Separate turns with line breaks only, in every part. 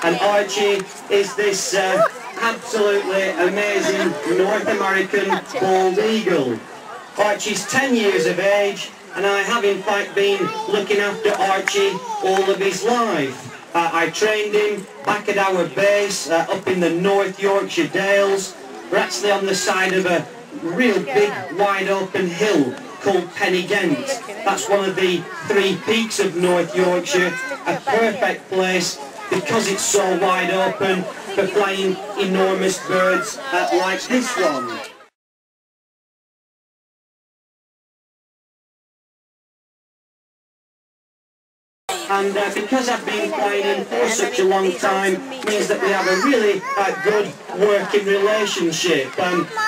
And Archie is this absolutely amazing North American bald eagle. Archie's 10 years of age, and I have in fact been looking after Archie all of his life. I trained him back at our base up in the North Yorkshire Dales. We're actually on the side of a real big wide open hill called Pennygent. That's one of the 3 peaks of North Yorkshire, a perfect place because it's so wide open for flying enormous birds like this one. And because I've been flying him for such a long time, means that we have a really good working relationship.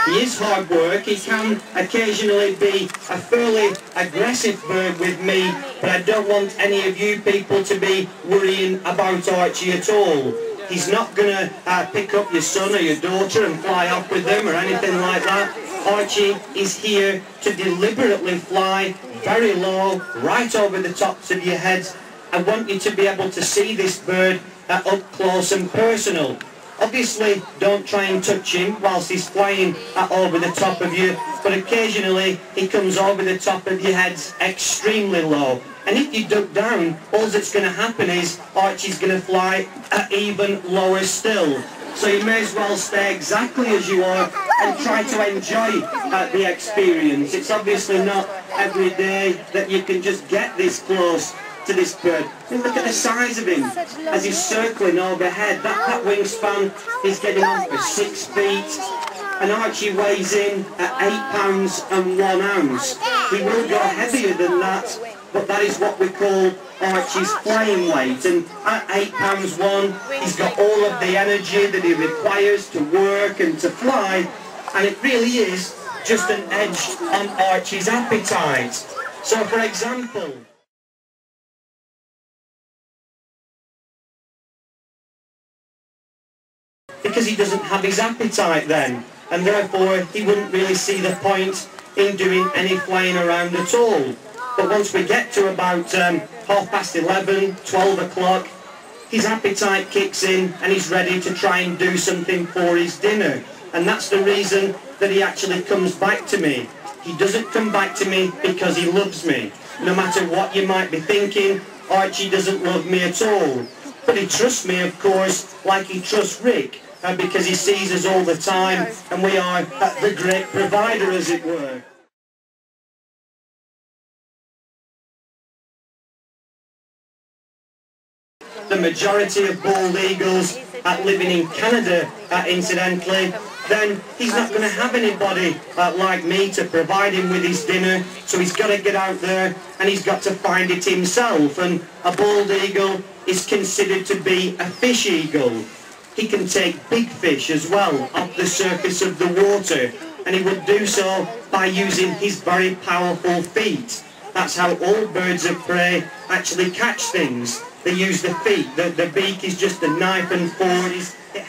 He is hard work. He can occasionally be a fairly aggressive bird with me, but I don't want any of you people to be worrying about Archie at all. He's not going to pick up your son or your daughter and fly off with them or anything like that. Archie is here to deliberately fly very low, right over the tops of your heads. I want you to be able to see this bird up close and personal. Obviously, don't try and touch him whilst he's flying over the top of you, but occasionally he comes over the top of your heads extremely low. And if you duck down, all that's going to happen is Archie's going to fly even lower still. So you may as well stay exactly as you are and try to enjoy the experience. It's obviously not every day that you can just get this close to this bird. And look at the size of him as he's circling overhead. That wingspan is getting on for 6 feet. And Archie weighs in at 8 pounds and 1 ounce. He will go heavier than that, but that is what we call Archie's flying weight. And at 8 pounds 1, he's got all of the energy that he requires to work and to fly. And it really is just an edge on Archie's appetite. So for example, because he doesn't have his appetite then, and therefore he wouldn't really see the point in doing any flying around at all. But once we get to about 11:30, 12 o'clock, his appetite kicks in and he's ready to try and do something for his dinner. And that's the reason that he actually comes back to me. He doesn't come back to me because he loves me. No matter what you might be thinking, Archie doesn't love me at all. But he trusts me, of course, like he trusts Rick. Because he sees us all the time, and we are the great provider, as it were. The majority of bald eagles living in Canada, incidentally, then he's not going to have anybody like me to provide him with his dinner, so he's got to get out there and he's got to find it himself. And a bald eagle is considered to be a fish eagle. He can take big fish as well off the surface of the water, and he would do so by using his very powerful feet. That's how all birds of prey actually catch things. They use the feet. The beak is just a knife and fork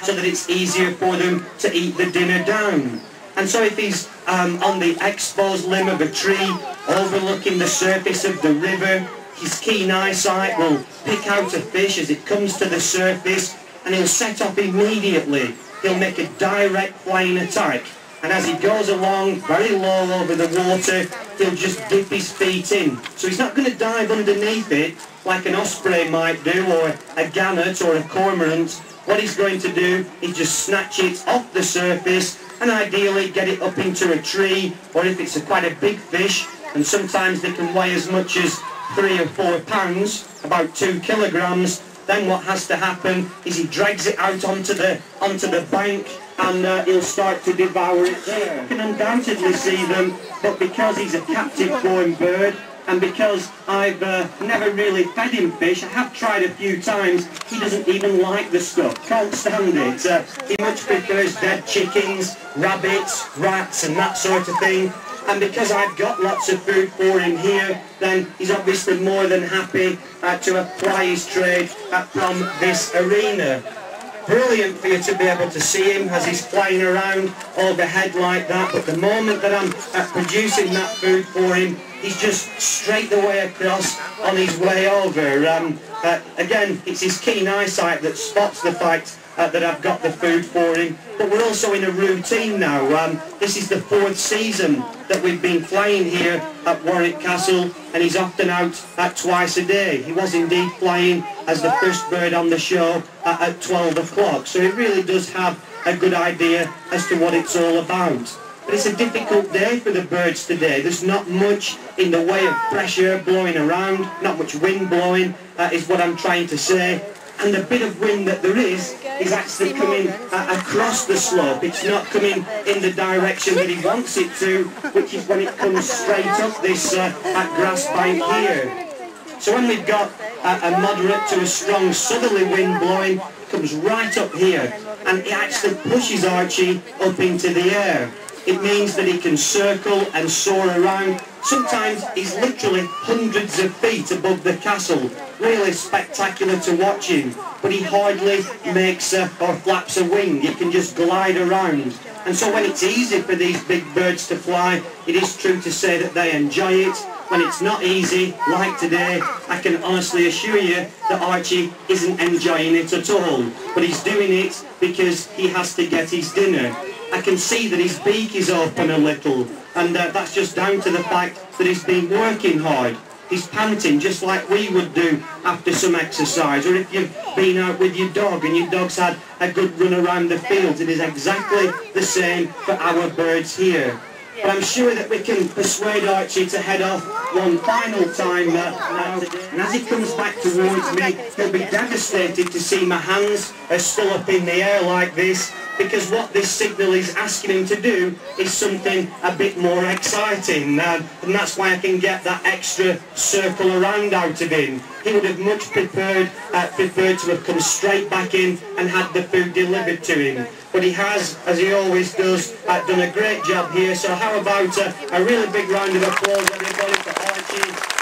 so that it's easier for them to eat the dinner down. And so if he's on the exposed limb of a tree overlooking the surface of the river, his keen eyesight will pick out a fish as it comes to the surface, and he'll set off immediately. He'll make a direct flying attack. And as he goes along very low over the water, he'll just dip his feet in. So he's not going to dive underneath it like an osprey might do, or a gannet or a cormorant. What he's going to do is just snatch it off the surface and ideally get it up into a tree, or if it's quite a big fish, and sometimes they can weigh as much as 3 or 4 pounds, about 2 kilograms, then what has to happen is he drags it out onto the bank, and he'll start to devour it there. You can undoubtedly see them, but because he's a captive-born bird, and because I've never really fed him fish, I have tried a few times, he doesn't even like the stuff, can't stand it. He much prefers dead chickens, rabbits, rats and that sort of thing. And because I've got lots of food for him here, then he's obviously more than happy to apply his trade from this arena. brilliant for you to be able to see him as he's flying around overhead like that, but the moment that I'm producing that food for him, he's just straight the way across on his way over. Again, it's his keen eyesight that spots the fact that I've got the food for him, but we're also in a routine now. This is the 4th season that we've been flying here at Warwick Castle, and he's often out twice a day. He was indeed flying as the first bird on the show at 12 o'clock, so he really does have a good idea as to what it's all about. But it's a difficult day for the birds today. There's not much in the way of fresh air blowing around, not much wind blowing, is what I'm trying to say. And the bit of wind that there is actually coming across the slope. It's not coming in the direction that he wants it to, which is when it comes straight up this grass bank here. So when we've got a moderate to a strong southerly wind blowing, it comes right up here, and it actually pushes Archie up into the air. It means that he can circle and soar around. Sometimes he's literally hundreds of feet above the castle. Really spectacular to watch him, but he hardly makes or flaps a wing. He can just glide around. And so when it's easy for these big birds to fly, it is true to say that they enjoy it. When it's not easy, like today, I can honestly assure you that Archie isn't enjoying it at all. But he's doing it because he has to get his dinner. I can see that his beak is open a little, and that's just down to the fact that he's been working hard. He's panting just like we would do after some exercise, or if you've been out with your dog and your dog's had a good run around the fields. It is exactly the same for our birds here. But I'm sure that we can persuade Archie to head off one final time now. And as he comes back towards me, he'll be devastated to see my hands are still up in the air like this, because what this signal is asking him to do is something a bit more exciting, and that's why I can get that extra circle around out of him. He would have much preferred to have come straight back in and had the food delivered to him. But he has, as he always does, done a great job here. So how about a really big round of applause, everybody, for Archie.